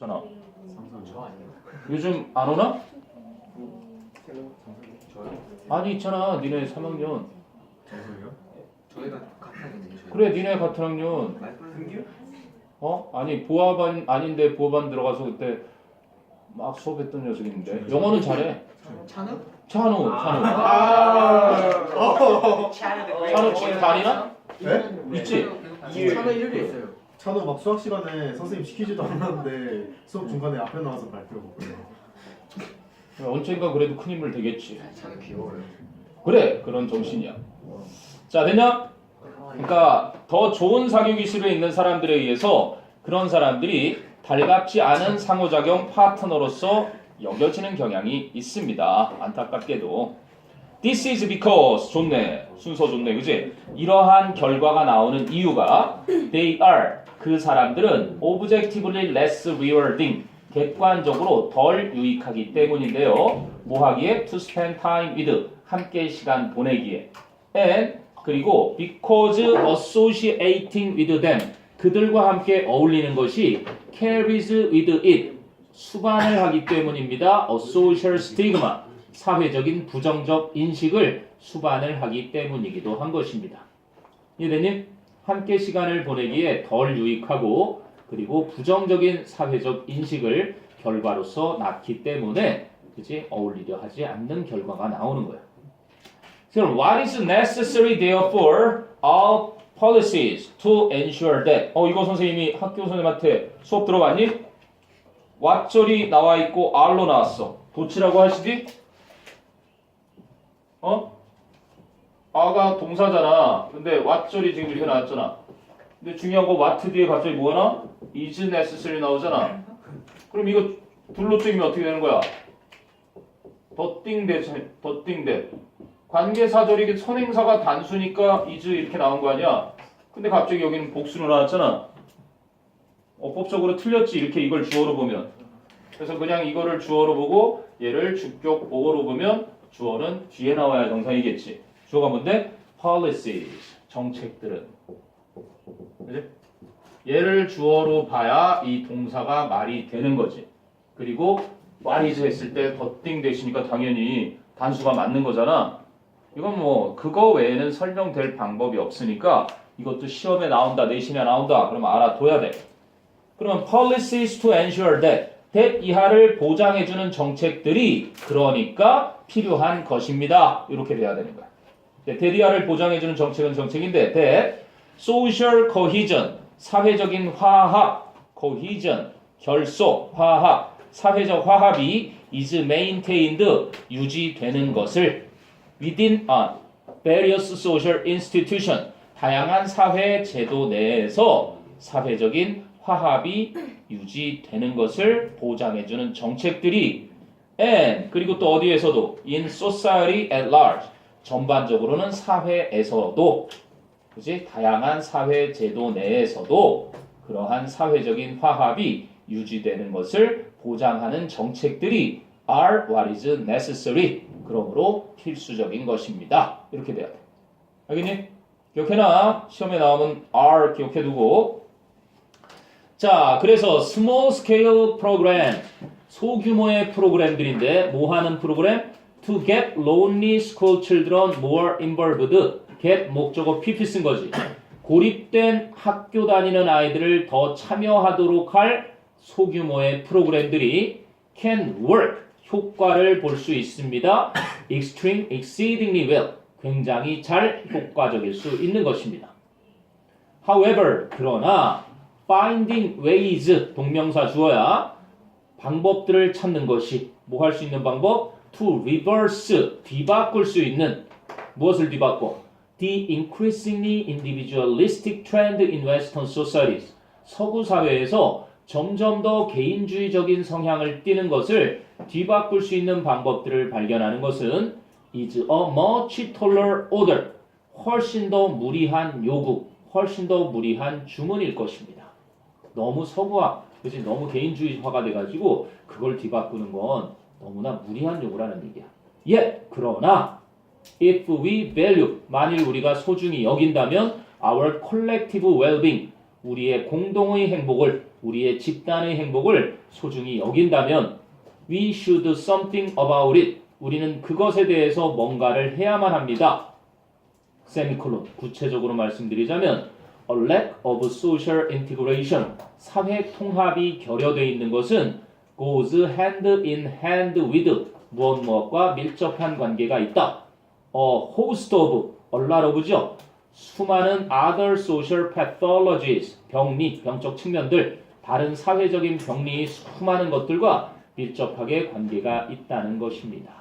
잖아. 저 아니에요? 요즘 안 오나? 저요? 아니 있잖아. 니네 3학년. 정석이요? 저희가 같은 학년이에요. 그래 니네 같은 학년. 승규? 아니 보아반 아닌데 보아반 들어가서 그때 막 수업했던 녀석인데 영어는 잘해. 찬우? 찬우. 찬우 지금 다니나? 네? 있지? 찬우 1도 있어요. 찬호 막 수학 시간에 선생님 시키지도 않았는데 수업 중간에 앞에 나와서 발표하고 그래요. 언젠가 그래도 큰 힘을 되겠지. 찬우 귀여워요. 그래 그런 정신이야. 자 됐냐? 그러니까 더 좋은 사교 기술에 있는 사람들에 의해서 그런 사람들이 달갑지 않은 상호작용 파트너로서 여겨지는 경향이 있습니다. 안타깝게도. This is because 좋네. 순서 좋네. 그지? 이러한 결과가 나오는 이유가 they are 그 사람들은 objectively less rewarding 객관적으로 덜 유익하기 때문인데요. 뭐 하기에? To spend time with 함께 시간 보내기에 and 그리고 because associating with them 그들과 함께 어울리는 것이 carries with it 수반을 하기 때문입니다. A social stigma 사회적인 부정적 인식을 수반을 하기 때문이기도 한 것입니다. 이해되님? 함께 시간을 보내기에 덜 유익하고 그리고 부정적인 사회적 인식을 결과로서 낳기 때문에 그치? 어울리려 하지 않는 결과가 나오는 거야. 그럼 what is necessary therefore all policies to ensure that 이거 선생님이 학교 선생님한테 수업 들어봤니? what절이 나와 있고 are로 나왔어. 도치라고 하시지? 아가 동사잖아. 근데 what절이 지금 이렇게 나왔잖아. 근데 중요한 거 what 뒤에 갑자기 뭐가 나와? is necessary 나오잖아. 그럼 이거 둘로 쪼이면 어떻게 되는 거야? 더띵대 관계사절이 이게 선행사가 단수니까 is 이렇게 나온 거 아니야? 근데 갑자기 여기는 복수로 나왔잖아. 어법적으로 틀렸지 이렇게 이걸 주어로 보면. 그래서 그냥 이거를 주어로 보고 얘를 주격 보어로 보면 주어는 뒤에 나와야 정상이겠지. 주어가 뭔데? policies 정책들은. 그치? 얘를 주어로 봐야 이 동사가 말이 되는 거지. 그리고 what is 했을 때 더띵 대시니까 당연히 단수가 맞는 거잖아. 이건 뭐 그거 외에는 설명될 방법이 없으니까 이것도 시험에 나온다, 내신에 나온다. 그러면 알아둬야 돼. 그러면 policies to ensure that 이하를 보장해주는 정책들이 그러니까 필요한 것입니다. 이렇게 돼야 되는 거야. that 이하를 보장해주는 정책은 정책인데 that social cohesion 사회적인 화합 cohesion 결속 화합 사회적 화합이 is maintained 유지되는 것을 within various social institution 다양한 사회 제도 내에서 사회적인 화합이 유지되는 것을 보장해주는 정책들이 and 그리고 또 어디에서도 in society at large 전반적으로는 사회에서도 그치? 다양한 사회 제도 내에서도 그러한 사회적인 화합이 유지되는 것을 보장하는 정책들이 are what is necessary 그러므로 필수적인 것입니다. 이렇게 돼야 돼. 알겠니? 기억해놔. 시험에 나오면 are 기억해두고 자, 그래서 small scale program 소규모의 프로그램들인데 뭐 하는 프로그램? To get lonely school children more involved get 목적어 PP 쓴 거지. 고립된 학교 다니는 아이들을 더 참여하도록 할 소규모의 프로그램들이 can work 효과를 볼 수 있습니다. exceedingly well 굉장히 잘 효과적일 수 있는 것입니다. However 그러나 finding ways 동명사 주어야 방법들을 찾는 것이 뭐 할 수 있는 방법? to reverse 뒤바꿀 수 있는 무엇을 뒤바꿔? The increasingly individualistic trend in Western societies 서구 사회에서 점점 더 개인주의적인 성향을 띠는 것을 뒤바꿀 수 있는 방법들을 발견하는 것은 is a much taller order 훨씬 더 무리한 요구 훨씬 더 무리한 주문일 것입니다. 너무 서구화 그치? 너무 개인주의화가 돼가지고 그걸 뒤바꾸는 건 너무나 무리한 요구라는 얘기야. Yet 그러나 if we value 만일 우리가 소중히 여긴다면 our collective well-being 우리의 공동의 행복을 우리의 집단의 행복을 소중히 여긴다면 we should do something about it. 우리는 그것에 대해서 뭔가를 해야만 합니다. 세미콜론. 구체적으로 말씀드리자면 a lack of social integration. 사회 통합이 결여되어 있는 것은 goes hand in hand with 무엇과 밀접한 관계가 있다. A host of, a lot of죠. 수많은 other social pathologies, 병리, 병적 측면들, 다른 사회적인 병리의 수많은 것들과 밀접하게 관계가 있다는 것입니다.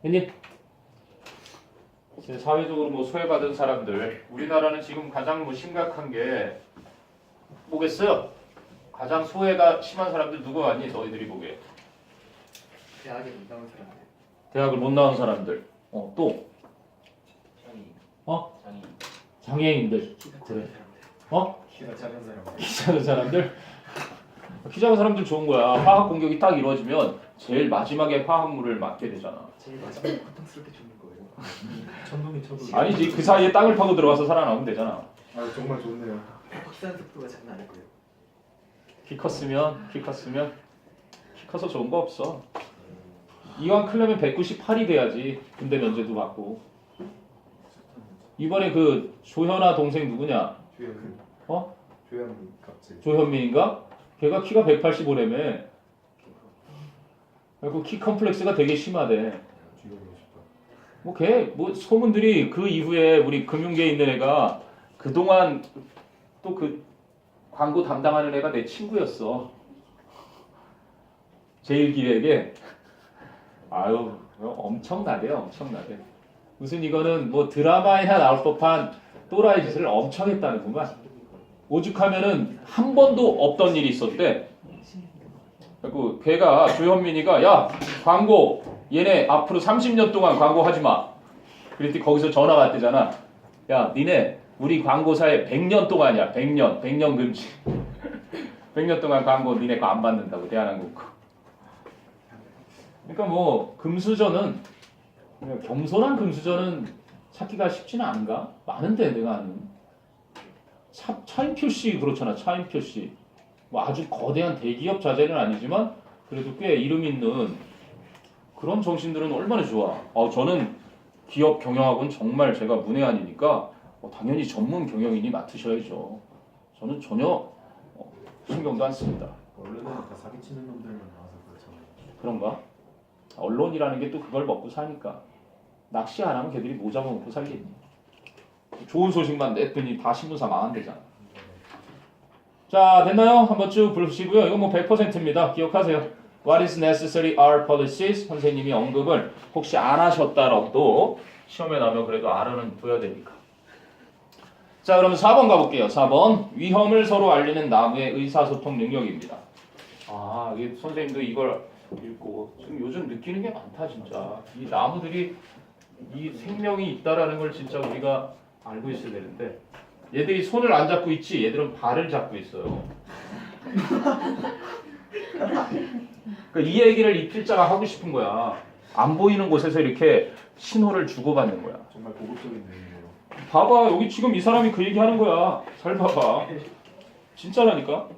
형님, 사회적으로 뭐 소외받은 사람들, 우리나라는 지금 가장 뭐 심각한 게 뭐겠어요? 가장 소외가 심한 사람들 누구 아니? 너희들이 보기에. 대학에 못 나온 사람들. 대학을 못 나온 사람들. 또 장애인. 장애인. 장애인들. 키가 그래. 작은 사람들. 키가 작은 사람. 키 작은 사람들. 키 작은 사람들 좋은 거야. 화학 공격이 딱 이루어지면 제일 마지막에 화학물을 맞게 되잖아. 제일 마지막에 고통스럽게 죽는 거예요. 천둥이 쳐도. 아니지, 그 사이에 땅을 파고 들어가서 살아나면 되잖아. 아 정말 좋네요. 확산한 속도가 장난 아닐 거예요. 키 컸으면 키 커서 좋은 거 없어. 이왕 크려면 198이 돼야지. 군대 면제도 받고. 이번에 그 조현아 동생 누구냐? 조현. 어? 조현 갑자기. 조현민인가? 걔가 키가 185라며. 그리고 키 컴플렉스가 되게 심하대. 죽여보고 싶다. 뭐 걔 뭐 소문들이 그 이후에 우리 금융계에 있는 애가 그동안 또 그 광고 담당하는 애가 내 친구였어. 제일기획에. 아유 엄청나대. 무슨 이거는 뭐 드라마에나 나올 법한 또라이 짓을 엄청 했다는구만. 오죽하면은 한 번도 없던 일이 있었대. 그리고 걔가 조현민이가 야 광고 얘네 앞으로 30년 동안 광고 하지 마. 그랬더니 거기서 전화가 왔대잖아. 야 니네 우리 광고사에 100년 동안이야. 100년 금지. 100년 동안 광고 니네 거 안 받는다고 대한항공 거. 그러니까 뭐 금수저는 겸손한 금수저는 찾기가 쉽지는 않은가? 많은데 내가 아는 차인표 씨 그렇잖아. 차인표 씨 뭐 아주 거대한 대기업 자제는 아니지만 그래도 꽤 이름 있는 그런 정신들은 얼마나 좋아. 저는 기업 경영학은 정말 제가 문외한이니까 당연히 전문 경영인이 맡으셔야죠. 저는 전혀 신경도 안 씁니다. 원래는 다 사기치는 놈들만 나와서 그렇잖아요. 그런가? 언론이라는 게 또 그걸 먹고 사니까 낚시 안 하면 걔들이 뭐 잡아먹고 살겠니? 좋은 소식만 냈더니 다 신문사 망한대잖아. 자 됐나요? 한번 쭉 보시고요. 이건 뭐 100%입니다. 기억하세요. What is necessary are policies. 선생님이 언급을 혹시 안 하셨다라도 시험에 나면 그래도 알아는 둬야 되니까. 자 그러면 4번 가볼게요. 4번 위험을 서로 알리는 나무의 의사소통 능력입니다. 이게 선생님도 이걸 읽고 지금 요즘 느끼는 게 많다 진짜. 이 나무들이 이 생명이 있다라는 걸 진짜 우리가 알고 있어야 되는데 얘들이 손을 안 잡고 있지 얘들은 발을 잡고 있어요. 그러니까 이 얘기를 이 필자가 하고 싶은 거야. 안 보이는 곳에서 이렇게 신호를 주고받는 거야. 정말 고급적인 내용이에요. 봐봐 여기 지금 이 사람이 그 얘기 하는 거야. 잘 봐봐. 진짜라니까.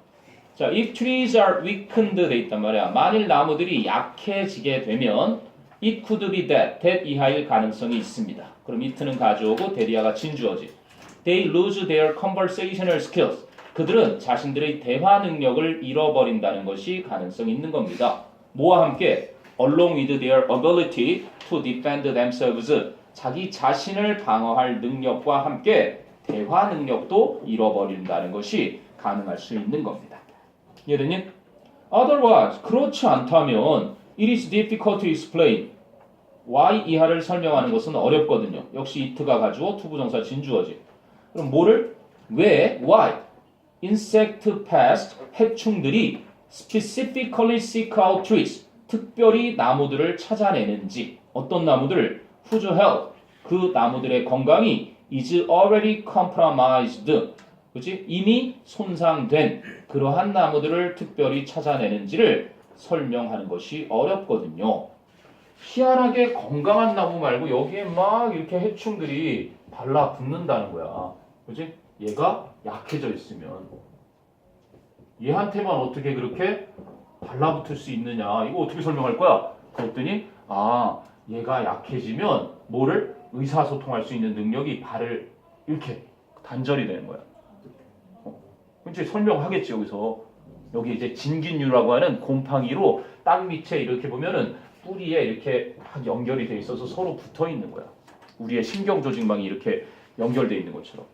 자, if trees are weakened 돼 있단 말이야. 만일 나무들이 약해지게 되면 it could be that 이하일 가능성이 있습니다. 그럼 it는 가져오고 that이야가 진주어지. They lose their conversational skills. 그들은 자신들의 대화 능력을 잃어버린다는 것이 가능성이 있는 겁니다. 뭐와 함께? Along with their ability to defend themselves. 자기 자신을 방어할 능력과 함께 대화 능력도 잃어버린다는 것이 가능할 수 있는 겁니다. 이해되니? Otherwise, 그렇지 않다면 it is difficult to explain. why 이하를 설명하는 것은 어렵거든요. 역시 it가 가지고 투부정사 진주어지. 그럼 뭐를? 왜? why? insect pest, 해충들이 specifically seek out trees, 특별히 나무들을 찾아내는지. 어떤 나무들? whose health, 그 나무들의 건강이 is already compromised, 그치? 이미 손상된 그러한 나무들을 특별히 찾아내는지를 설명하는 것이 어렵거든요. 희한하게 건강한 나무 말고 여기에 막 이렇게 해충들이 달라붙는다는 거야. 그치? 얘가 약해져 있으면 얘한테만 어떻게 그렇게 달라붙을 수 있느냐? 이거 어떻게 설명할 거야? 그랬더니 얘가 약해지면 뭐를 의사소통할 수 있는 능력이 발을 이렇게 단절이 되는 거야. 이제 설명하겠지 여기서. 여기 이제 진균류라고 하는 곰팡이로 땅 밑에 이렇게 보면은 뿌리에 이렇게 막 연결이 돼 있어서 서로 붙어 있는 거야. 우리의 신경 조직망이 이렇게 연결돼 있는 것처럼.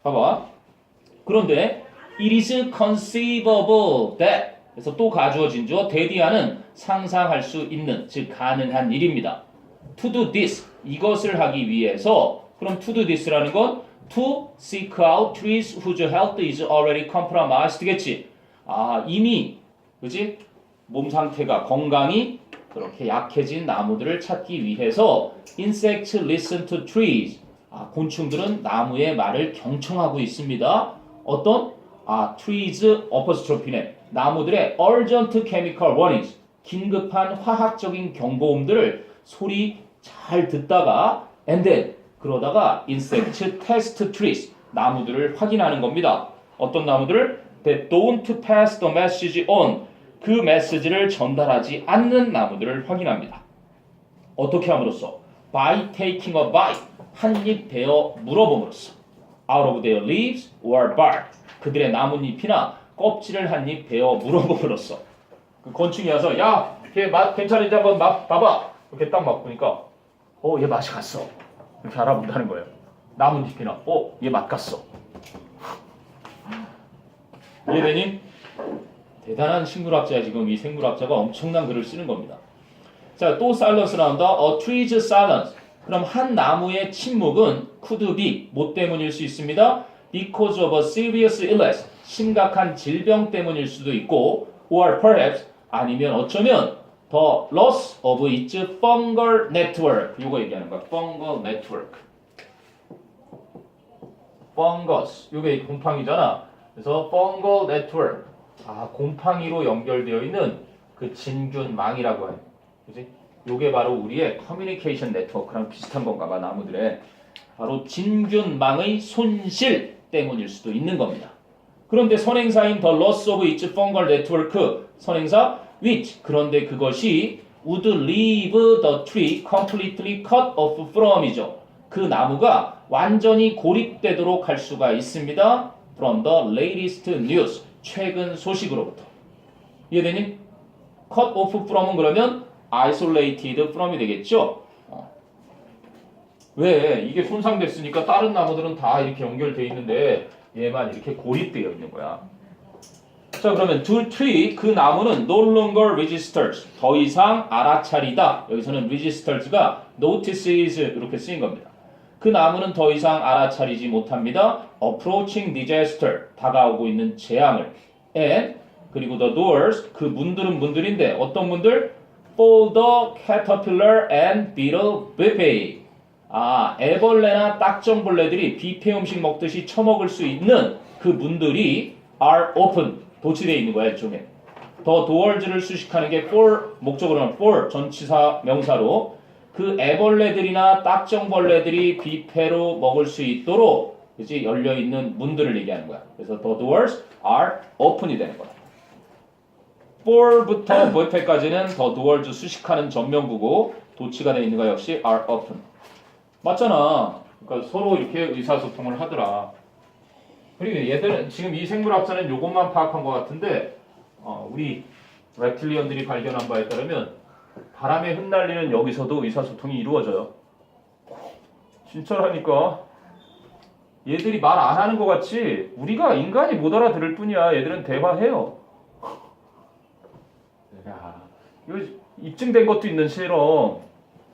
봐봐. 그런데 it is conceivable that 그래서 또 가주어진 주어 that이하는 상상할 수 있는 즉 가능한 일입니다. to do this 이것을 하기 위해서 그럼 to do this라는 건 to seek out trees whose health is already compromised겠지. 이미 그지 몸 상태가 건강이 그렇게 약해진 나무들을 찾기 위해서 insects listen to trees 곤충들은 나무의 말을 경청하고 있습니다. 어떤 trees apostrophe네 나무들의 urgent chemical warnings 긴급한 화학적인 경고음들을 소리 잘 듣다가 and then 그러다가 insect test trees 나무들을 확인하는 겁니다. 어떤 나무들을 that don't pass the message on 그 메시지를 전달하지 않는 나무들을 확인합니다. 어떻게 함으로써 by taking a bite 한 입 베어 물어봄으로써 out of their leaves or bark 그들의 나뭇잎이나 껍질을 한 입 베어 물어봄으로써 그 곤충이 와서 야, 걔 맛 괜찮은지 한번 봐봐. 이렇게 딱 맛보니까 얘 맛이 갔어. 이렇게 알아본다는 거예요. 나뭇잎이나 얘 맛 갔어. 이해되니? 대단한 식물학자야 지금 이 생물학자가 엄청난 글을 쓰는 겁니다. 자, 또 silence 나온다. A tree's silence. 그럼 한 나무의 침묵은 could be 뭐 때문일 수 있습니다. Because of a serious illness. 심각한 질병 때문일 수도 있고 or perhaps 아니면 어쩌면 the loss of its fungal network. 이거 얘기하는 거야. fungal network. fungus. 이게 곰팡이잖아. 그래서 fungal network. 곰팡이로 연결되어 있는 그 진균망이라고 하는. 그지? 요게 바로 우리의 커뮤니케이션 네트워크랑 비슷한 건가 봐, 나무들의. 바로 진균망의 손실 때문일 수도 있는 겁니다. 그런데 선행사인 the loss of its fungal network, 선행사 which, 그런데 그것이 would leave the tree completely cut off from이죠. 그 나무가 완전히 고립되도록 할 수가 있습니다. From the latest news, 최근 소식으로부터. 이해되니? cut off from은 그러면 isolated from이 되겠죠? 왜? 이게 손상됐으니까 다른 나무들은 다 이렇게 연결되어 있는데 얘만 이렇게 고립되어 있는 거야. 자, 그러면 to tree, 그 나무는 no longer registers, 더 이상 알아차리다. 여기서는 registers가 notices 이렇게 쓰인 겁니다. 그 나무는 더 이상 알아차리지 못합니다. approaching disaster, 다가오고 있는 재앙을. and 그리고 the doors, 그 문들은 문들인데 어떤 문들? for the caterpillar and beetle buffet. 애벌레나 딱정벌레들이 뷔페 음식 먹듯이 처먹을 수 있는 그 문들이 are open, 도치되어 있는 거야, 일종의. the doors를 수식하는 게 for, 목적으로는 for, 전치사 명사로 그 애벌레들이나 딱정벌레들이 뷔페로 먹을 수 있도록 그치? 열려있는 문들을 얘기하는 거야. 그래서 the doors are open이 되는 거야. for부터 buffet까지는 the doors 수식하는 전명구고 도치가 되어 있는 거 역시 are open. 맞잖아. 그러니까 서로 이렇게 의사소통을 하더라. 그리고 얘들은 지금 이 생물학자는 요것만 파악한 것 같은데 우리 reptilian들이 발견한 바에 따르면 바람에 흩날리는 여기서도 의사소통이 이루어져요. 진짜라니까. 얘들이 말 안 하는 것 같지 우리가 인간이 못 알아들을 뿐이야. 얘들은 대화해요. 야, 이거 입증된 것도 있는 실험.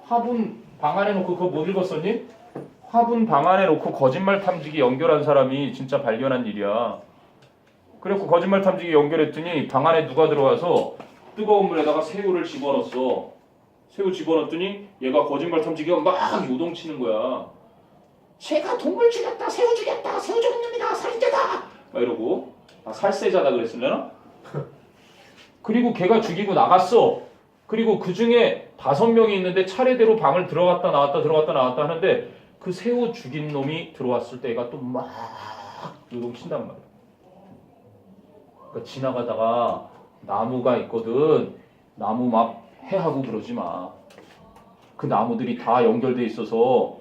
화분 방 안에 놓고 그거 못 읽었었니? 화분 방 안에 놓고 거짓말 탐지기 연결한 사람이 진짜 발견한 일이야. 그래갖고 거짓말 탐지기 연결했더니 방 안에 누가 들어와서 뜨거운 물에다가 새우를 집어넣었어. 새우 집어넣었더니 얘가 거짓말 탐지기가 막 요동치는 거야. 제가 동물 죽였다, 새우 죽였다, 새우 죽인 놈이다, 살인자다 막 이러고 살세자다 그랬을려나? 그리고 걔가 죽이고 나갔어. 그리고 그 중에 5명이 있는데 차례대로 방을 들어갔다 나왔다 들어갔다 나왔다 하는데 그 새우 죽인 놈이 들어왔을 때 얘가 또 막 요동친단 말이야. 그러니까 지나가다가 나무가 있거든. 나무 막 해하고 그러지 마. 그 나무들이 다 연결돼 있어서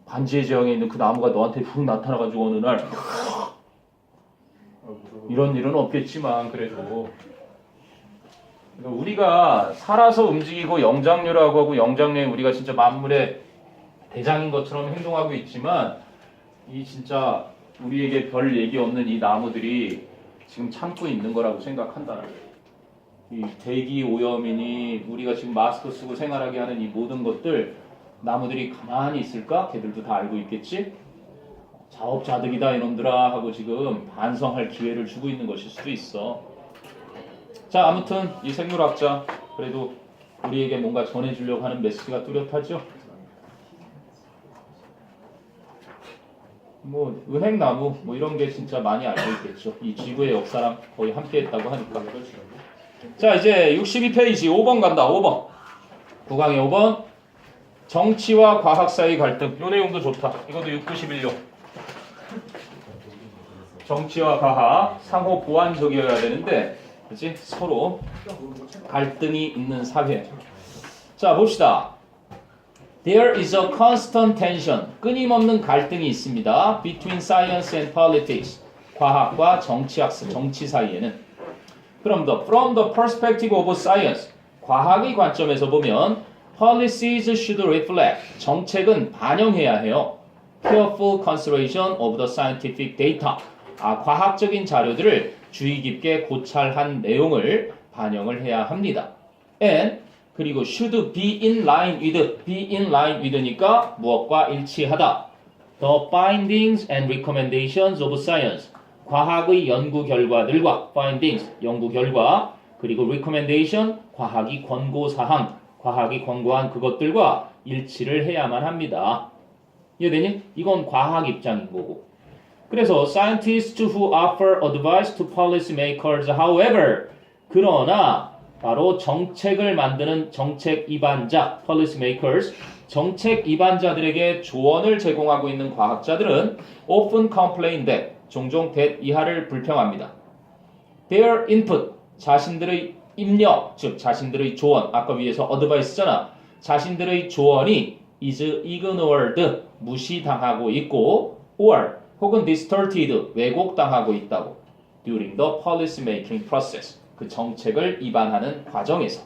반지의 제왕에 있는 그 나무가 너한테 훅 나타나가지고 어느 날 이런 일은 없겠지만 그래도 그러니까 우리가 살아서 움직이고 영장류라고 하고 영장류에 우리가 진짜 만물의 대장인 것처럼 행동하고 있지만 이 진짜 우리에게 별 얘기 없는 이 나무들이 지금 참고 있는 거라고 생각한다는 거예요. 이 대기 오염이니 우리가 지금 마스크 쓰고 생활하게 하는 이 모든 것들 나무들이 가만히 있을까? 걔들도 다 알고 있겠지? 자업자득이다 이놈들아 하고 지금 반성할 기회를 주고 있는 것일 수도 있어. 자, 아무튼 이 생물학자 그래도 우리에게 뭔가 전해주려고 하는 메시지가 뚜렷하죠? 뭐 은행나무 뭐 이런 게 진짜 많이 알고 있겠죠. 이 지구의 역사랑 거의 함께했다고 하니까. 자, 이제 62페이지 5번 간다. 5번. 9강의 5번. 정치와 과학 사이 갈등. 이 내용도 좋다. 이것도 691용. 정치와 과학 상호 보완적이어야 되는데 그렇지? 서로 갈등이 있는 사회. 자, 봅시다. There is a constant tension. 끊임없는 갈등이 있습니다. Between science and politics. 과학과 정치 사이에는. 그럼 from the perspective of science. 과학의 관점에서 보면 policies should reflect. 정책은 반영해야 해요. Careful consideration of the scientific data. 과학적인 자료들을 주의 깊게 고찰한 내용을 반영을 해야 합니다. And 그리고 should be in line with니까 무엇과 일치하다. The findings and recommendations of science. 과학의 연구 결과들과 findings, 연구 결과, 그리고 recommendation, 과학이 권고사항, 과학이 권고한 그것들과 일치를 해야만 합니다. 이해되니? 이건 과학 입장인 거고. 그래서 scientists who offer advice to policymakers, however, 그러나 바로 정책을 만드는 정책 입안자, policymakers, 정책 입안자들에게 조언을 제공하고 있는 과학자들은 often complain that, 종종 that 이하를 불평합니다. Their input, 자신들의 입력, 즉 자신들의 조언, 아까 위에서 advice잖아. 자신들의 조언이 is ignored, 무시당하고 있고, or 혹은 distorted, 왜곡당하고 있다고. During the policy making process. 그 정책을 입안하는 과정에서.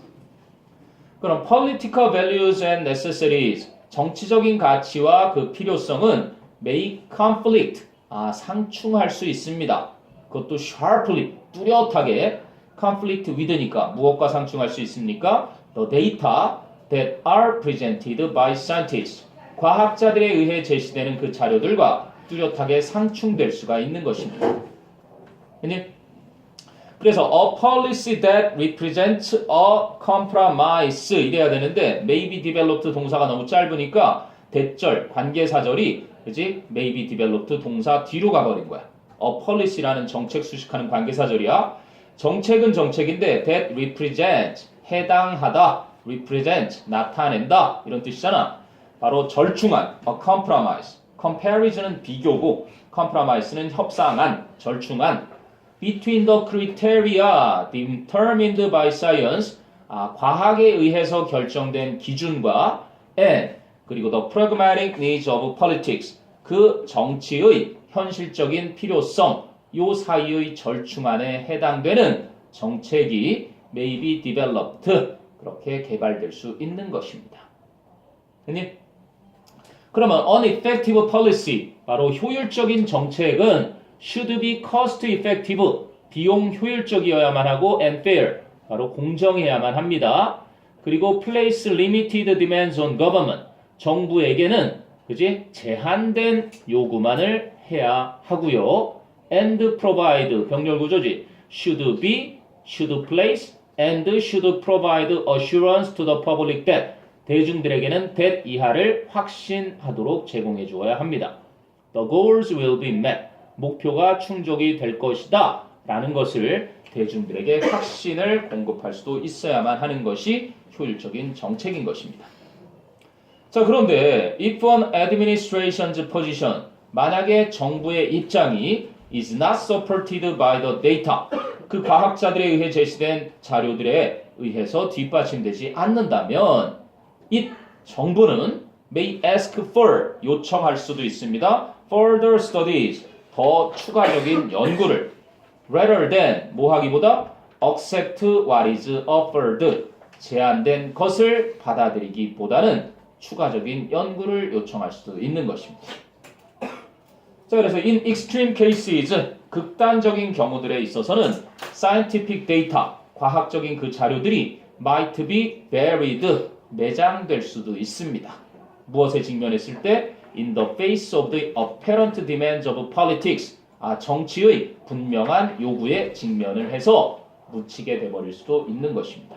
그럼 political values and necessities. 정치적인 가치와 그 필요성은 may conflict. 상충할 수 있습니다. 그것도 sharply, 뚜렷하게 conflict with니까 무엇과 상충할 수 있습니까? The data that are presented by scientists. 과학자들에 의해 제시되는 그 자료들과 뚜렷하게 상충될 수가 있는 것입니다. 그래서 a policy that represents a compromise 이래야 되는데 may be developed 동사가 너무 짧으니까 대절, 관계사절이 그지? may be developed 동사 뒤로 가버린 거야. a policy라는 정책 수식하는 관계사절이야. 정책은 정책인데 that represents 해당하다, represent 나타낸다 이런 뜻이잖아. 바로 절충안, a compromise. comparison은 비교고 compromise는 협상안, 절충안. between the criteria determined by science, 과학에 의해서 결정된 기준과 and 그리고 the pragmatic needs of politics, 그 정치의 현실적인 필요성, 요 사이의 절충안에 해당되는 정책이 may be developed, 그렇게 개발될 수 있는 것입니다. 그러면 uneffective policy, 바로 효율적인 정책은 should be cost effective, 비용 효율적이어야만 하고 and fair, 바로 공정해야만 합니다. 그리고 place limited demands on government, 정부에게는 그지? 제한된 요구만을 해야 하고요. and provide, 병렬 구조지. should be, should place, and should provide assurance to the public that, 대중들에게는 that 이하를 확신하도록 제공해 주어야 합니다. The goals will be met, 목표가 충족이 될 것이다 라는 것을 대중들에게 확신을 공급할 수도 있어야만 하는 것이 효율적인 정책인 것입니다. 자, 그런데 if an administration's position, 만약에 정부의 입장이 is not supported by the data, 그 과학자들에 의해 제시된 자료들에 의해서 뒷받침되지 않는다면 it 정부는 may ask for 요청할 수도 있습니다. further studies 더 추가적인 연구를 rather than 뭐 하기보다 accept what is offered 제안된 것을 받아들이기보다는 추가적인 연구를 요청할 수도 있는 것입니다. 자, 그래서 in extreme cases 극단적인 경우들에 있어서는 scientific data 과학적인 그 자료들이 might be buried 매장될 수도 있습니다. 무엇에 직면했을 때 in the face of the apparent demands of politics 정치의 분명한 요구에 직면을 해서 묻히게 돼버릴 수도 있는 것입니다.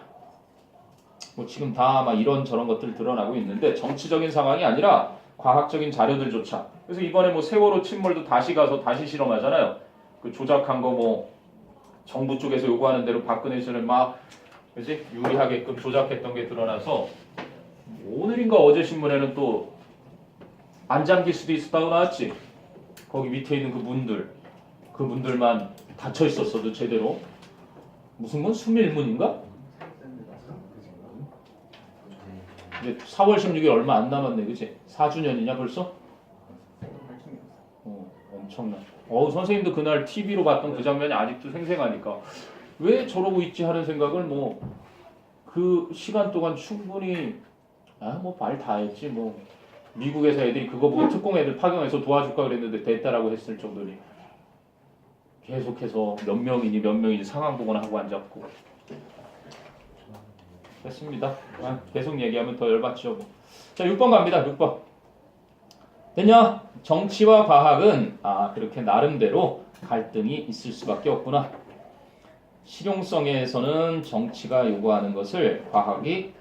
뭐 지금 다 막 이런저런 것들 드러나고 있는데 정치적인 상황이 아니라 과학적인 자료들조차. 그래서 이번에 뭐 세월호 침몰도 다시 가서 다시 실험하잖아요. 그 조작한 거 뭐 정부 쪽에서 요구하는 대로 박근혜 씨를 막 그지 유리하게끔 조작했던 게 드러나서 오늘인가 어제 신문에는 또 안 잠길 수도 있었다고 나왔지. 거기 밑에 있는 그분들만 닫혀 있었어도 제대로 무슨 건 수밀문인가? 이제 4월 16일 얼마 안 남았네, 그치? 4주년이냐 벌써? 엄청나. 선생님도 그날 TV로 봤던 그 장면이 아직도 생생하니까 왜 저러고 있지 하는 생각을 뭐 그 시간 동안 충분히 뭐 말 다 했지 뭐 미국에서 애들이 그거 보고 특공 애들 파견해서 도와줄까 그랬는데 됐다라고 했을 정도니 계속해서 몇 명이니 상황 보거나 하고 앉았고 됐습니다. 계속 얘기하면 더 열받죠. 뭐. 자, 6번 갑니다. 6번. 됐냐? 정치와 과학은 그렇게 나름대로 갈등이 있을 수밖에 없구나. 실용성에서는 정치가 요구하는 것을 과학이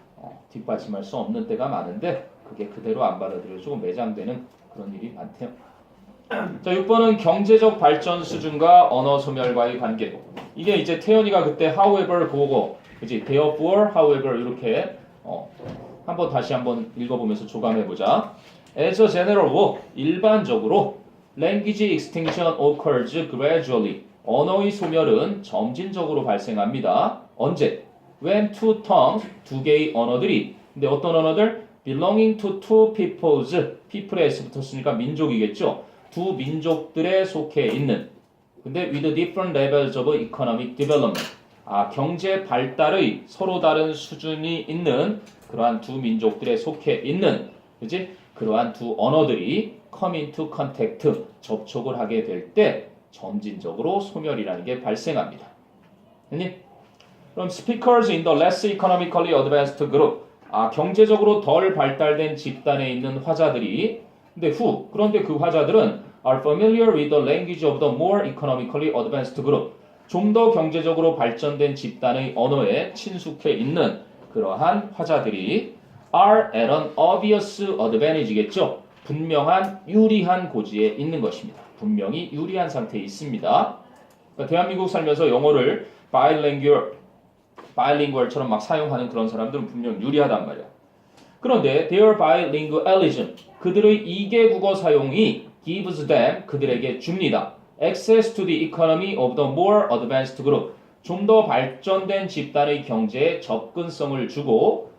뒷받침할 수 없는 때가 많은데 그게 그대로 안 받아들여지고 매장되는 그런 일이 많대요. 자, 6번은 경제적 발전 수준과 언어 소멸과의 관계. 이게 이제 태연이가 그때 however 보고 그지 therefore, however 이렇게 다시 한번 읽어보면서 조감해보자. As a general rule, 일반적으로 language extinction occurs gradually. 언어의 소멸은 점진적으로 발생합니다. 언제? When two tongues, 두 개의 언어들이 근데 어떤 언어들? belonging to two peoples, people에 s 붙었으니까 민족이겠죠. 두 민족들에 속해 있는 근데 with different levels of economic development 경제 발달의 서로 다른 수준이 있는 그러한 두 민족들에 속해 있는 그지? 그러한 두 언어들이 come into contact 접촉을 하게 될 때 점진적으로 소멸이라는 게 발생합니다. 됐니? 그럼 speakers in the less economically advanced group 경제적으로 덜 발달된 집단에 있는 화자들이 그런데 그 화자들은 are familiar with the language of the more economically advanced group 좀 더 경제적으로 발전된 집단의 언어에 친숙해 있는 그러한 화자들이 are at an obvious advantage겠죠. 분명한 유리한 고지에 있는 것입니다. 분명히 유리한 상태에 있습니다. 그러니까 대한민국 살면서 영어를 bilingual처럼 막 사용하는 그런 사람들은 분명 유리하단 말이야. 그런데 their bilingualism 그들의 2개 국어 사용이 gives them 그들에게 줍니다. access to the economy of the more advanced group 좀 더 발전된 집단의 경제에 접근성을 주고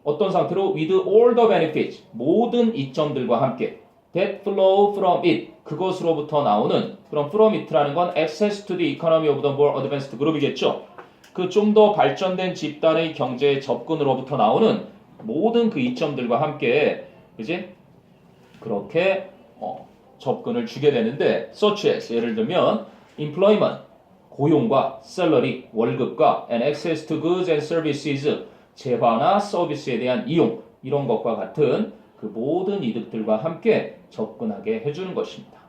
어떤 상태로 with all the benefits 모든 이점들과 함께 that flow from it 그것으로부터 나오는 그럼 from it라는 건 access to the economy of the more advanced group이겠죠. 그 좀 더 발전된 집단의 경제에 접근으로부터 나오는 모든 그 이점들과 함께 그지? 그렇게 접근을 주게 되는데 such as 예를 들면 employment 고용과 salary 월급과 and access to goods and services 재화나 서비스에 대한 이용 이런 것과 같은 그 모든 이득들과 함께 접근하게 해주는 것입니다.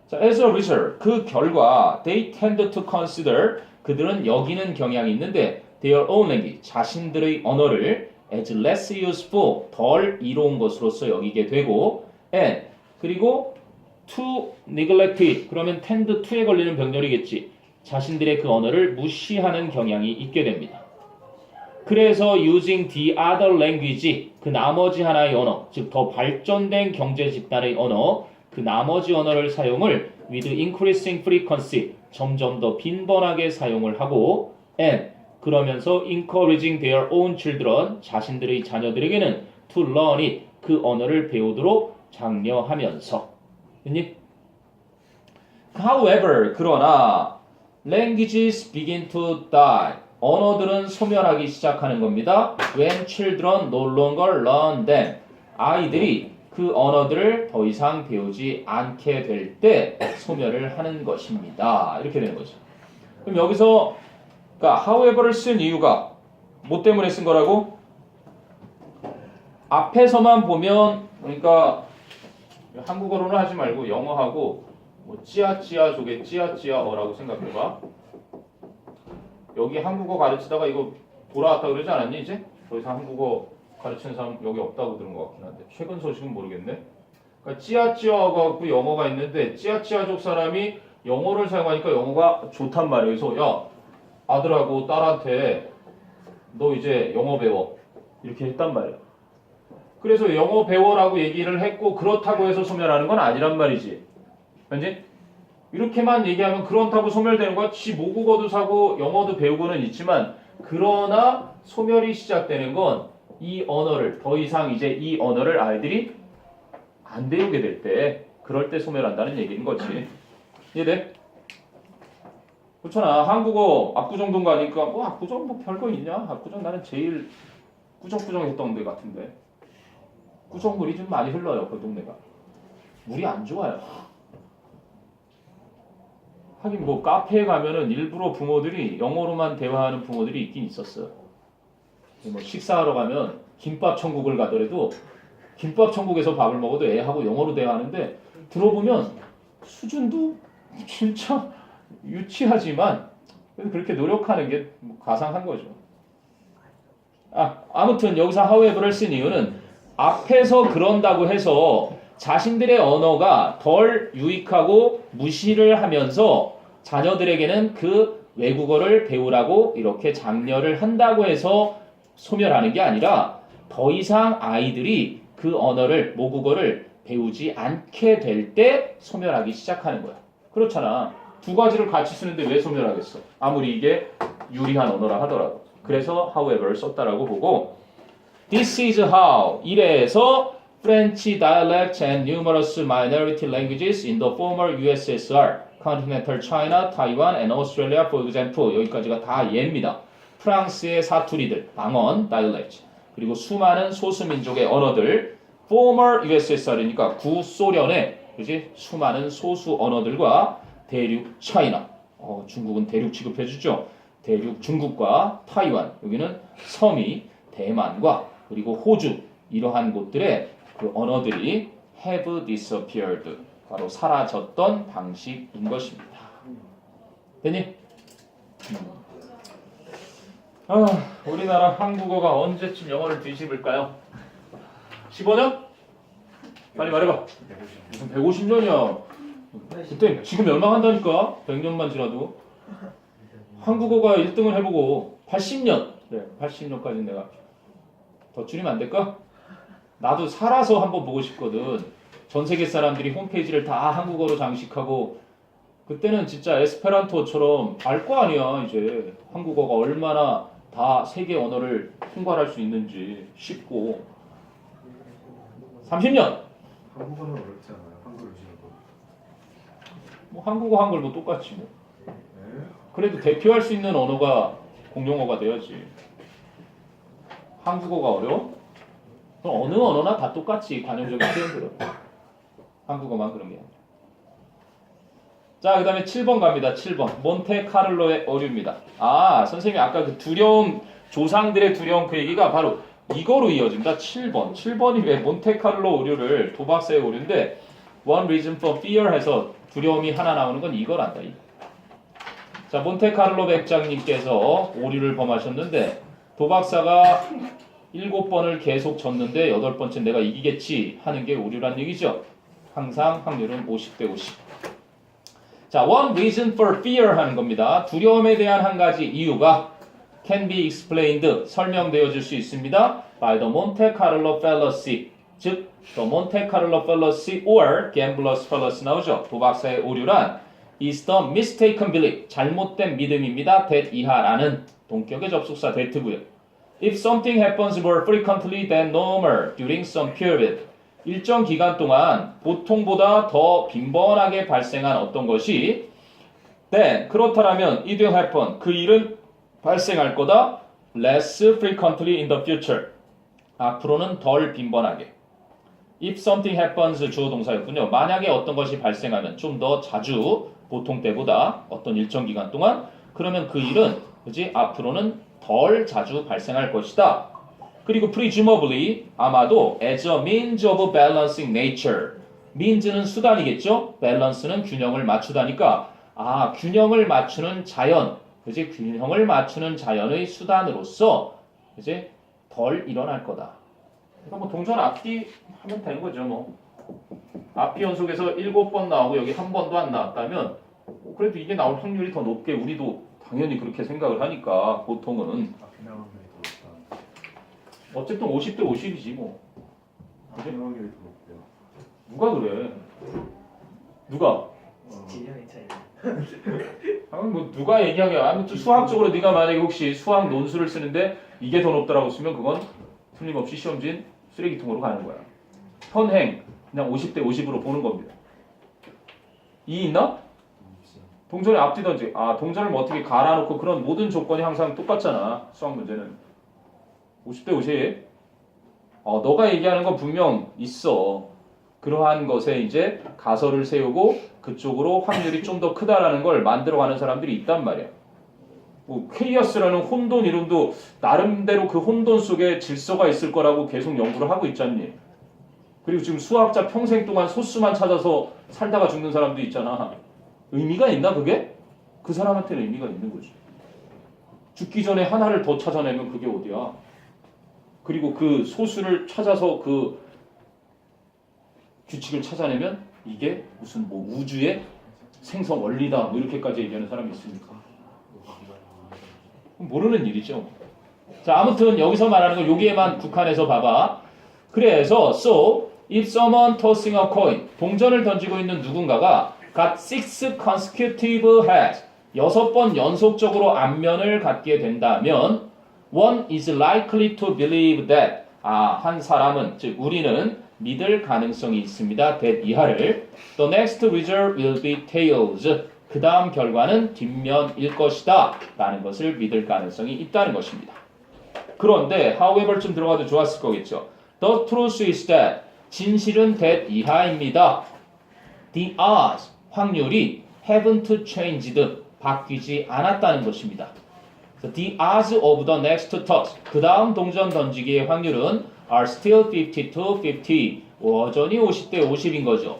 자, as a result 그 결과 they tend to consider 그들은 여기는 경향이 있는데 their own language 자신들의 언어를 as less useful 덜 이로운 것으로서 여기게 되고 and 그리고 to neglect it 그러면 tend to에 걸리는 병렬이겠지. 자신들의 그 언어를 무시하는 경향이 있게 됩니다. 그래서 using the other language 그 나머지 하나의 언어 즉 더 발전된 경제 집단의 언어 그 나머지 언어를 사용을 with increasing frequency 점점 더 빈번하게 사용을 하고 and 그러면서 encouraging their own children 자신들의 자녀들에게는 to learn it 그 언어를 배우도록 장려하면서 됐니? However 그러나 languages begin to die 언어들은 소멸하기 시작하는 겁니다. When children no longer learn them 아이들이 그 언어들을 더 이상 배우지 않게 될 때 소멸을 하는 것입니다. 이렇게 되는 거죠. 그럼 여기서 그러니까 however를 쓴 이유가 뭐 때문에 쓴 거라고? 앞에서만 보면 그러니까 한국어로는 하지 말고 영어하고 뭐 찌아찌아족의 찌아찌아어라고 생각해봐. 여기 한국어 가르치다가 이거 돌아왔다 그러지 않았니 이제? 더 이상 한국어 가르치는 사람 여기 없다고 들은 것 같긴 한데 최근 소식은 모르겠네. 그러니까 찌아찌아가 갖고 영어가 있는데 찌아찌아족 사람이 영어를 사용하니까 영어가 좋단 말이에요. 그래서 야 아들하고 딸한테 너 이제 영어 배워 이렇게 했단 말이에요. 그래서 영어 배워라고 얘기를 했고 그렇다고 해서 소멸하는 건 아니란 말이지. 그지? 이렇게만 얘기하면 그렇다고 소멸되는 거야. 지 모국어도 사고 영어도 배우고는 있지만 그러나 소멸이 시작되는 건 이 언어를 더 이상 이제 이 언어를 아이들이 안 배우게 될 때 그럴 때 소멸한다는 얘기인 거지. 이해돼? 그렇잖아. 한국어 압구정동 가니까 뭐 압구정 뭐 별거 있냐? 압구정 나는 제일 꾸정꾸정했던 데 같은데 꾸정물이 좀 많이 흘러요. 그 동네가 물이 안 좋아요. 하긴 뭐 카페에 가면은 일부러 부모들이 영어로만 대화하는 부모들이 있긴 있었어요. 뭐 식사하러 가면 김밥 천국을 가더라도 김밥 천국에서 밥을 먹어도 애하고 영어로 대화하는데 들어보면 수준도 진짜 유치하지만 그렇게 노력하는 게 가상한 거죠. 아무튼 여기서 however를 쓴 이유는 앞에서 그런다고 해서 자신들의 언어가 덜 유익하고 무시를 하면서 자녀들에게는 그 외국어를 배우라고 이렇게 장려를 한다고 해서 소멸하는 게 아니라 더 이상 아이들이 그 언어를 모국어를 배우지 않게 될 때 소멸하기 시작하는 거야. 그렇잖아. 두 가지를 같이 쓰는데 왜 소멸하겠어? 아무리 이게 유리한 언어라 하더라도. 그래서 however를 썼다라고 보고 This is how 이래서 French dialects and numerous minority languages in the former USSR, continental China, Taiwan and Australia, for example 여기까지가 다 예입니다. 프랑스의 사투리들, 방언, dialect 그리고 수많은 소수민족의 언어들 former USSR이니까 구소련의 그지 수많은 소수 언어들과 대륙 차이나 중국은 대륙 취급해주죠. 대륙 중국과 타이완 여기는 섬이 대만과 그리고 호주 이러한 곳들의 그 언어들이 have disappeared 바로 사라졌던 방식인 것입니다. 됐니? 우리나라 한국어가 언제쯤 영어를 뒤집을까요? 15년? 빨리 말해봐. 무슨 150년이야. 그때 지금 멸망한다니까. 100년만 지나도. 한국어가 1등을 해보고 80년. 그래, 80년까지 내가 더 줄이면 안 될까? 나도 살아서 한번 보고 싶거든. 전 세계 사람들이 홈페이지를 다 한국어로 장식하고 그때는 진짜 에스페란토처럼 알 거 아니야. 이제 한국어가 얼마나 다 세계 언어를 통괄할 수 있는지 쉽고 30년! 한국어는 어렵지 않아요. 한글 유지는 거. 뭐 한국어 한글 뭐 똑같지 뭐. 네. 그래도 대표할 수 있는 언어가 공용어가 돼야지. 한국어가 어려워? 그럼 어느 언어나 다 똑같지 관용적인 표현들은. 한국어만 그런 게 아니라. 자, 그 다음에 7번 갑니다. 7번. 몬테카를로의 어류입니다. 선생님이 아까 그 두려움, 조상들의 두려움 그 얘기가 바로 이거로 이어집니다. 7번. 7번이 왜 몬테카를로 오류를 도박사의 오류인데 One reason for fear 해서 두려움이 하나 나오는 건 이거란다. 자, 몬테카를로 백장님께서 오류를 범하셨는데 도박사가 7번을 계속 졌는데 8번째 내가 이기겠지 하는 게 오류란 얘기죠. 항상 확률은 50대 50. 자, one reason for fear 하는 겁니다. 두려움에 대한 한 가지 이유가 can be explained 설명되어질 수 있습니다. by the Monte Carlo fallacy 즉 The Monte Carlo fallacy or gambler's fallacy 나오죠. 도박사의 오류란 is the mistaken belief, 잘못된 믿음입니다. that 이하라는 동격의 접속사 that고요. If something happens more frequently than normal during some period, 일정 기간 동안 보통보다 더 빈번하게 발생한 어떤 것이 then 그렇다면 it will happen, 그 일은 발생할 거다 less frequently in the future, 앞으로는 덜 빈번하게. If something happens 주어 동사였군요. 만약에 어떤 것이 발생하면 좀 더 자주 보통 때보다 어떤 일정 기간 동안 그러면 그 일은 그지 앞으로는 덜 자주 발생할 것이다. 그리고 presumably 아마도 as a means of balancing nature, means는 수단이겠죠. balance는 균형을 맞추다니까 균형을 맞추는 자연, 그지 균형을 맞추는 자연의 수단으로서 이제 덜 일어날 거다. 그러니까 뭐 동전 앞뒤 하면 되는 거죠. 뭐 앞뒤 연속에서 7번 나오고 여기 한 번도 안 나왔다면 그래도 이게 나올 확률이 더 높게 우리도 당연히 그렇게 생각을 하니까 보통은 앞에 나온 확률이 더 높다. 어쨌든 50대 50이지 뭐. 앞에 나온 확률이 더 높대요. 누가 그래? 누가? 질량의 차이. 뭐 누가 얘기하게 아무튼 수학적으로 네가 만약에 혹시 수학 논술을 쓰는데 이게 더 높다라고 쓰면 그건 틀림없이 시험지인 쓰레기통으로 가는 거야. 현행 그냥 50대 50으로 보는 겁니다. 이 있나? 동전의 앞뒤든지 동전을 뭐 어떻게 갈아놓고 그런 모든 조건이 항상 똑같잖아. 수학 문제는 50대 50. 너가 얘기하는 건 분명 있어. 그러한 것에 이제 가설을 세우고 그쪽으로 확률이 좀 더 크다라는 걸 만들어가는 사람들이 있단 말이야. 뭐 케이어스라는 혼돈 이론도 나름대로 그 혼돈 속에 질서가 있을 거라고 계속 연구를 하고 있잖니. 그리고 지금 수학자 평생 동안 소수만 찾아서 살다가 죽는 사람도 있잖아. 의미가 있나 그게? 그 사람한테는 의미가 있는 거지. 죽기 전에 하나를 더 찾아내면 그게 어디야? 그리고 그 소수를 찾아서 그 규칙을 찾아내면 이게 무슨 뭐 우주의 생성 원리다 뭐 이렇게까지 얘기하는 사람이 있습니까? 모르는 일이죠. 자, 아무튼 여기서 말하는 건 여기에만 국한해서 봐봐. 그래서 so if someone tossing a coin, 동전을 던지고 있는 누군가가 got 6 consecutive heads, 6번 연속적으로 앞면을 갖게 된다면 one is likely to believe that, 한 사람은 즉 우리는 믿을 가능성이 있습니다. that 이하를 the next result will be tails, 그 다음 결과는 뒷면일 것이다 라는 것을 믿을 가능성이 있다는 것입니다. 그런데 however 좀 들어가도 좋았을 거겠죠. The truth is that, 진실은 that 이하입니다. The odds, 확률이 haven't changed, 바뀌지 않았다는 것입니다. So the odds of the next toss, 그 다음 동전 던지기의 확률은 are still 50 to 50, 여전히 50대 50인 거죠.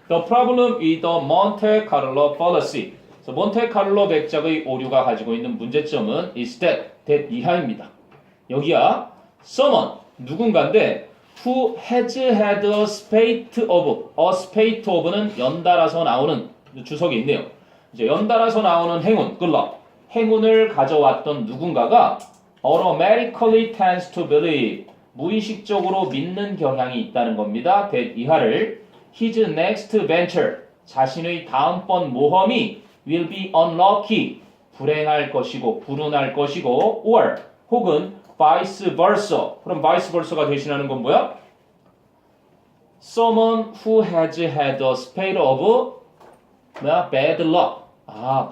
The problem with the Monte Carlo fallacy, so 몬테카를로 백작의 오류가 가지고 있는 문제점은 is that 이하입니다. 여기야 someone, 누군가인데 who has had a spate of는 연달아서 나오는 주석이 있네요. 이제 연달아서 나오는 행운, 글러, 행운을 가져왔던 누군가가 automatically tends to believe, 무의식적으로 믿는 경향이 있다는 겁니다. that 이하를 his next venture, 자신의 다음번 모험이 will be unlucky, 불행할 것이고 불운할 것이고 or 혹은 vice versa. 그럼 vice versa가 대신하는 건 뭐야? Someone who has had a spate of bad luck.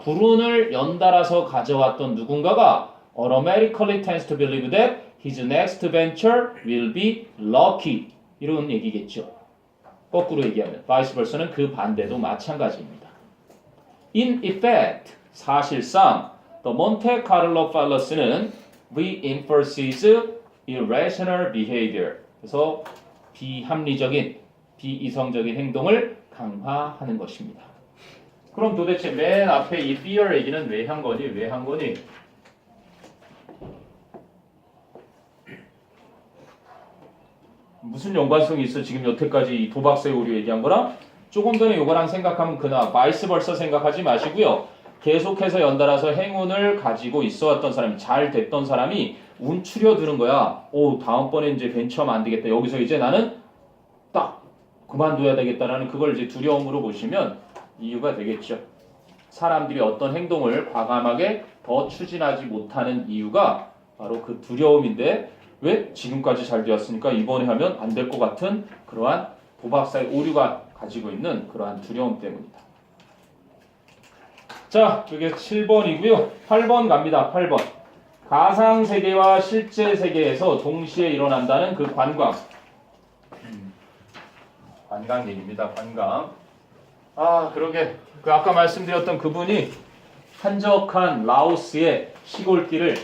불운을 연달아서 가져왔던 누군가가 automatically tends to believe that his next venture will be lucky. 이런 얘기겠죠. 거꾸로 얘기하면 vice versa는 그 반대도 마찬가지입니다. In effect, 사실상 the Monte Carlo fallacy는 reinforces irrational behavior. 그래서 비합리적인, 비이성적인 행동을 강화하는 것입니다. 그럼 도대체 맨 앞에 이 fear 얘기는 왜 한 거니? 왜 한 거니? 무슨 연관성이 있어? 지금 여태까지 이 도박사의 오류 얘기한 거랑 조금 전에 요거랑 생각하면 그나 바이스 벌써 생각하지 마시고요. 계속해서 연달아서 행운을 가지고 있어왔던 사람이, 잘 됐던 사람이 운 추려드는 거야. 다음번에 이제 벤처하면 안 되겠다. 여기서 이제 나는 그만둬야 되겠다라는 그걸 이제 두려움으로 보시면 이유가 되겠죠. 사람들이 어떤 행동을 과감하게 더 추진하지 못하는 이유가 바로 그 두려움인데 왜 지금까지 잘 되었으니까 이번에 하면 안 될 것 같은 그러한 도박사의 오류가 가지고 있는 그러한 두려움 때문이다. 자, 그게 7번이고요. 8번 갑니다. 8번. 가상세계와 실제 세계에서 동시에 일어난다는 그 관광. 관광 얘기입니다. 관광. 아, 그러게. 그 아까 말씀드렸던 그분이 한적한 라오스의 시골길을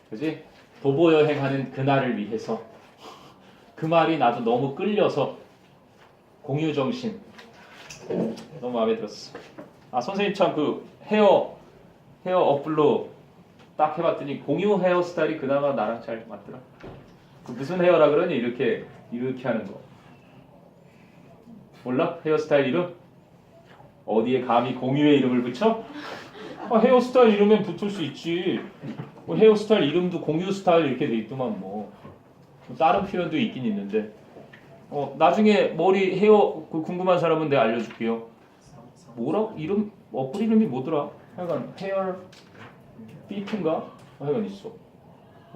그지? 도보 여행하는 그날을 위해서 그 말이 나도 너무 끌려서 공유 정신 너무 마음에 들었어. 아, 선생님 참 그 헤어 어플로 딱 해봤더니 공유 헤어스타일이 그나마 나랑 잘 맞더라. 그 무슨 헤어라 그러니 이렇게 하는 거 몰라? 헤어스타일 이름? 어디에 감히 공유의 이름을 붙여? 아, 헤어스타일 이름엔 붙을 수 있지. 뭐 헤어스타일 이름도 공유 스타일 이렇게 돼 있더만 뭐 다른 표현도 있긴 있는데 나중에 머리 헤어 그 궁금한 사람은 내가 알려줄게요. 뭐라? 이름 어플 이름이 뭐더라? 하여간 헤어 비트인가? 하여간 있어.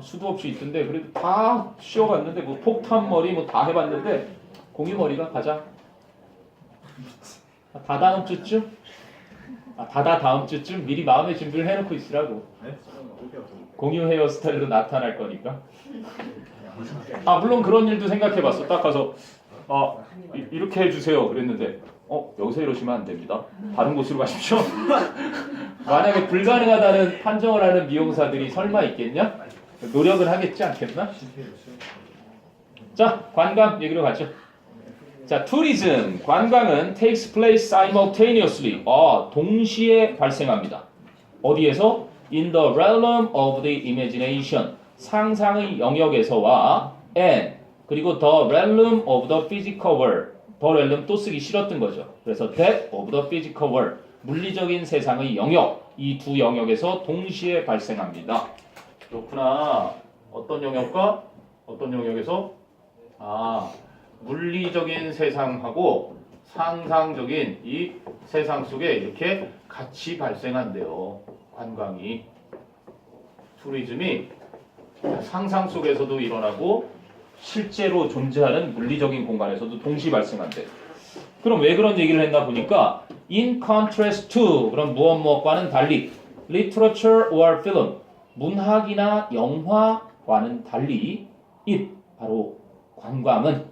수도 없이 있던데 그래도 다 씌워봤는데 뭐 폭탄 머리 뭐 다 해봤는데 공유 머리가 가장 다다음 주쯤? 다다음 주쯤 미리 마음의 준비를 해놓고 있으라고. 공유 헤어스타일로 나타날 거니까. 물론 그런 일도 생각해봤어. 딱 가서 이렇게 해주세요 그랬는데 여기서 이러시면 안 됩니다. 다른 곳으로 가십시오. 만약에 불가능하다는 판정을 하는 미용사들이 설마 있겠냐? 노력을 하겠지 않겠나? 자, 관광 얘기로 가죠. 자, tourism, 관광은 takes place simultaneously, 동시에 발생합니다. 어디에서? In the realm of the imagination, 상상의 영역에서와 and, 그리고 the realm of the physical world, the realm 또 쓰기 싫었던 거죠. 그래서 that of the physical world, 물리적인 세상의 영역, 이 두 영역에서 동시에 발생합니다. 그렇구나. 어떤 영역과 어떤 영역에서? 물리적인 세상하고 상상적인 이 세상 속에 이렇게 같이 발생한대요. 관광이. 투리즘이 상상 속에서도 일어나고 실제로 존재하는 물리적인 공간에서도 동시 발생한대. 그럼 왜 그런 얘기를 했나 보니까 in contrast to 그럼 무엇과는 달리 literature or film 문학이나 영화와는 달리 it 바로 관광은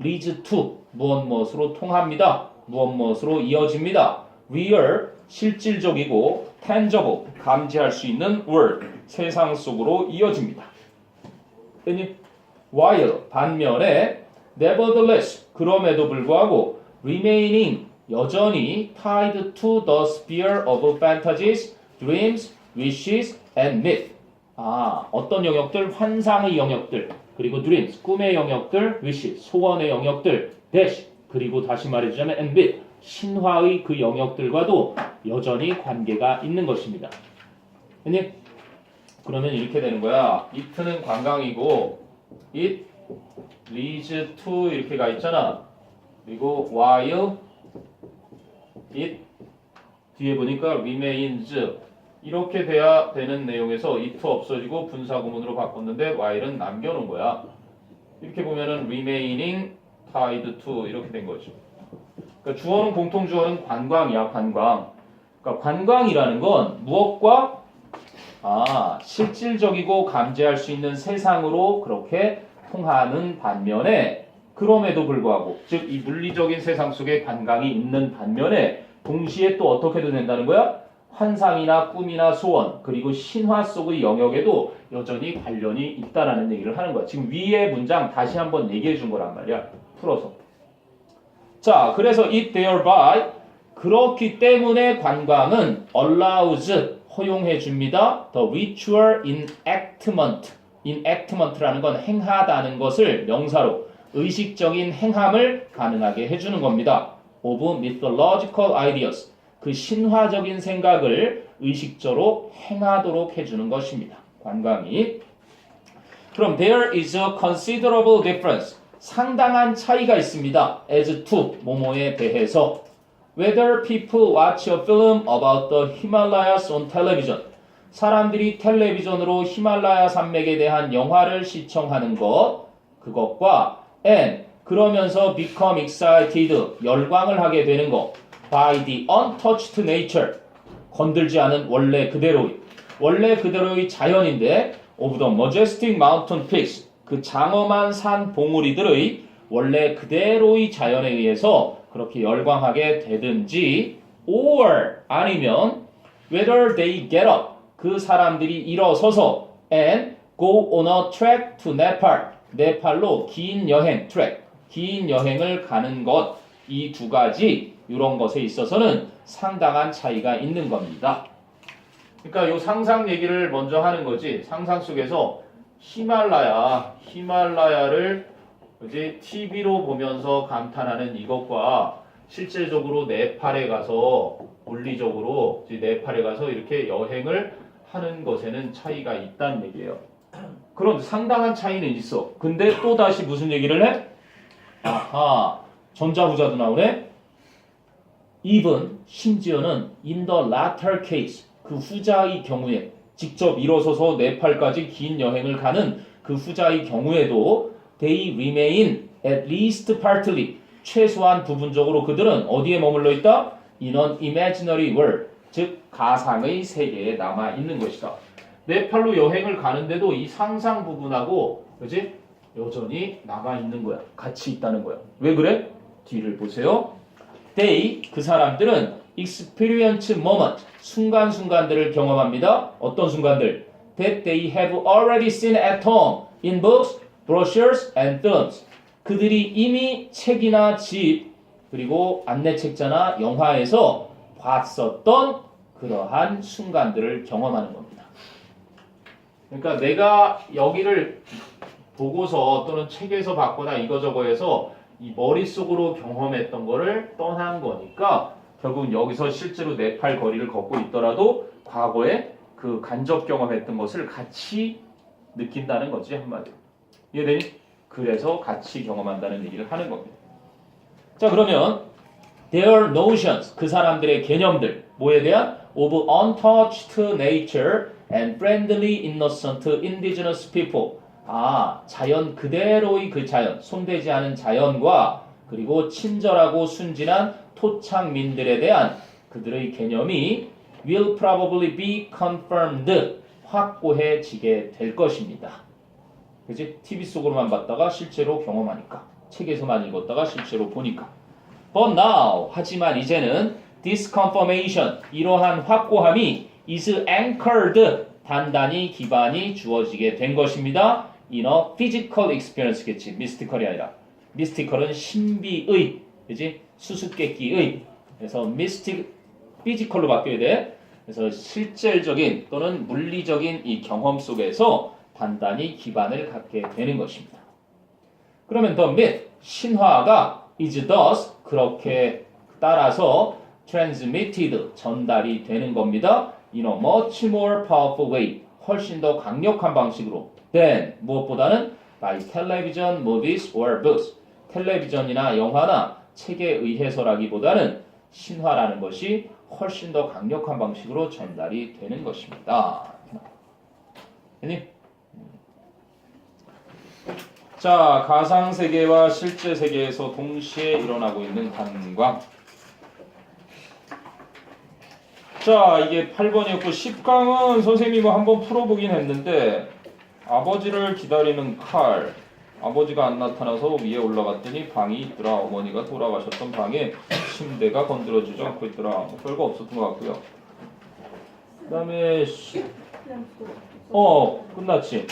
leads to 무엇으로 통합니다. 무엇으로 이어집니다. real 실질적이고 tangible 감지할 수 있는 world 세상 속으로 이어집니다. while 반면에 nevertheless 그럼에도 불구하고 remaining 여전히 tied to the sphere of fantasies, dreams, wishes and myth. 어떤 영역들? 환상의 영역들, 그리고 dreams, 꿈의 영역들, wishes, 소원의 영역들, dash, 그리고 다시 말해주자면 and myth, 신화의 그 영역들과도 여전히 관계가 있는 것입니다. 그러면 이렇게 되는 거야. it는 관광이고 it leads to 이렇게 가 있잖아. 그리고 while it 뒤에 보니까 remains 이렇게 돼야 되는 내용에서 it 없어지고 분사구문으로 바꿨는데 while은 남겨놓은 거야. 이렇게 보면은 remaining tied to 이렇게 된 거죠. 그러니까 주어는 공통주어는 관광이야. 관광. 그러니까 관광이라는 건 무엇과 실질적이고 감지할 수 있는 세상으로 그렇게 통하는 반면에 그럼에도 불구하고 즉 이 물리적인 세상 속에 관광이 있는 반면에 동시에 또 어떻게 해도 된다는 거야? 환상이나 꿈이나 소원 그리고 신화 속의 영역에도 여전히 관련이 있다라는 얘기를 하는 거야. 지금 위의 문장 다시 한번 얘기해 준 거란 말이야. 풀어서. 자, 그래서 it thereby 그렇기 때문에 관광은 allows 허용해 줍니다. The ritual enactment. enactment라는 건 행하다는 것을 명사로 의식적인 행함을 가능하게 해주는 겁니다. of mythological ideas. 그 신화적인 생각을 의식적으로 행하도록 해주는 것입니다. 관광이. 그럼 there is a considerable difference. 상당한 차이가 있습니다. as to 뭐뭐에 대해서 whether people watch a film about the Himalayas on television 사람들이 텔레비전으로 히말라야 산맥에 대한 영화를 시청하는 것 그것과 and 그러면서 become excited 열광을 하게 되는 것 by the untouched nature 건들지 않은 원래 그대로의 자연인데 of the majestic mountain peaks 그 장엄한 산 봉우리들의 원래 그대로의 자연에 의해서 그렇게 열광하게 되든지 or 아니면 whether they get up 그 사람들이 일어서서 and go on a trek to Nepal 네팔로 긴 여행 트랙 긴 여행을 가는 것 이 두 가지 이런 것에 있어서는 상당한 차이가 있는 겁니다. 그러니까 이 상상 얘기를 먼저 하는 거지. 상상 속에서 히말라야를 이제 TV로 보면서 감탄하는 이것과 실제적으로 네팔에 가서 물리적으로 이제 네팔에 가서 이렇게 여행을 하는 것에는 차이가 있다는 얘기예요. 그럼 상당한 차이는 있어. 근데 또 다시 무슨 얘기를 해? 아하, 전자후자도 나오네. even 심지어는 in the latter case 그 후자의 경우에 직접 일어서서 네팔까지 긴 여행을 가는 그 후자의 경우에도 they remain at least partly 최소한 부분적으로 그들은 어디에 머물러 있다? in an imaginary world 즉 가상의 세계에 남아 있는 것이다. 네팔로 여행을 가는데도 이 상상 부분하고 그지 여전히 남아 있는 거야. 같이 있다는 거야. 왜 그래? 뒤를 보세요. They 그 사람들은 experience moment 순간순간들을 경험합니다. 어떤 순간들? That they have already seen at home in books, brochures and films. 그들이 이미 책이나 집 그리고 안내책자나 영화에서 봤었던 그러한 순간들을 경험하는 겁니다. 그러니까 내가 여기를 보고서 또는 책에서 봤거나 이거저거해서 이 머릿속으로 경험했던 거를 떠난 거니까 결국은 여기서 실제로 네팔 거리를 걷고 있더라도 과거에 그 간접 경험했던 것을 같이 느낀다는 거지 한마디로. 이해되니? 그래서 같이 경험한다는 얘기를 하는 겁니다. 자 그러면 their notions 그 사람들의 개념들 뭐에 대한 of untouched nature and friendly innocent indigenous people 자연 그대로의 그 자연 손대지 않은 자연과 그리고 친절하고 순진한 토착민들에 대한 그들의 개념이 will probably be confirmed 확고해지게 될 것입니다. 그치? TV 속으로만 봤다가 실제로 경험하니까 책에서만 읽었다가 실제로 보니까 But now 하지만 이제는 this confirmation 이러한 확고함이 is anchored 단단히 기반이 주어지게 된 것입니다. in a physical experience겠지. mystical이 아니라 mystical은 신비의 그치? 수수께끼의 그래서 mystic physical로 바뀌어야 돼. 그래서 실질적인 또는 물리적인 이 경험 속에서 단단히 기반을 갖게 되는 것입니다. 그러면 the myth, 신화가 is thus 그렇게 따라서 transmitted, 전달이 되는 겁니다. in a much more powerful way, 훨씬 더 강력한 방식으로 than 무엇보다는 by television, movies or books, 텔레비전이나 영화나 책에 의해서라기보다는 신화라는 것이 훨씬 더 강력한 방식으로 전달이 되는 것입니다. 자, 가상세계와 실제 세계에서 동시에 일어나고 있는 관광. 자, 이게 8번이었고 10강은 선생님이 한번 풀어보긴 했는데 아버지를 기다리는 칼. 아버지가 안 나타나서 위에 올라갔더니 방이 있더라. 어머니가 돌아가셨던 방에 침대가 건드려지지 않고 있더라. 뭐 별거 없었던 것 같고요. 그 다음에 끝났지.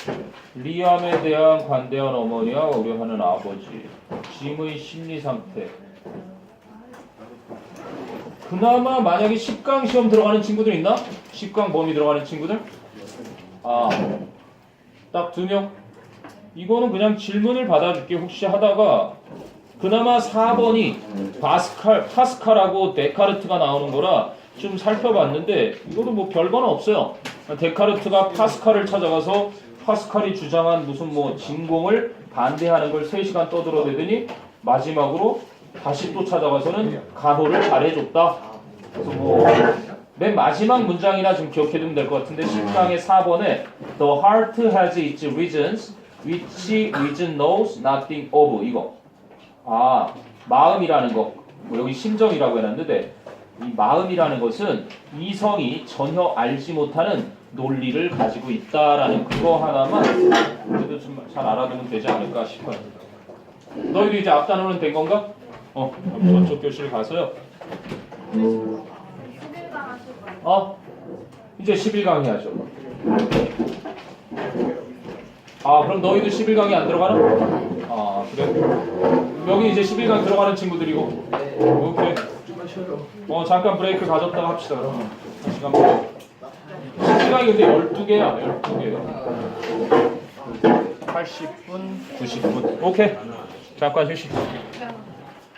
리암에 대한 관대한 어머니와 우려하는 아버지. 짐의 심리 상태. 그나마 만약에 10강 시험 들어가는 친구들 있나? 10강 범위 들어가는 친구들? 딱 2명? 이거는 그냥 질문을 받아줄게. 혹시 하다가 그나마 4번이 파스칼하고 데카르트가 나오는 거라 좀 살펴봤는데 이것도 뭐 별거는 없어요. 데카르트가 파스칼을 찾아가서 파스칼이 주장한 무슨 뭐 진공을 반대하는 걸 3시간 떠들어대더니 마지막으로 다시 또 찾아가서는 가호를 잘해줬다. 그래서 뭐 맨 마지막 문장이나 좀 기억해두면 될 것 같은데 10강의 4번에 The heart has its reasons which reason knows nothing of 이거 아 마음이라는 거 뭐 여기 심정이라고 해놨는데 이 마음이라는 것은 이성이 전혀 알지 못하는 논리를 가지고 있다라는 그거 하나만 그래도 좀 잘 알아두면 되지 않을까 싶어요. 너희도 이제 앞단어는 된 건가? 그럼 저쪽 교실 가서요. 이제 11강 해야죠. 그럼 너희도 11강이 안 들어가나? 그래? 여기 이제 11강 들어가는 친구들이고. 오케이. 좀만 쉬어요. 잠깐 브레이크 가졌다가 합시다. 그럼. 시간 보내. 11강이 근데 12개야. 12개. 80분, 90분. 오케이. 잠깐 휴식.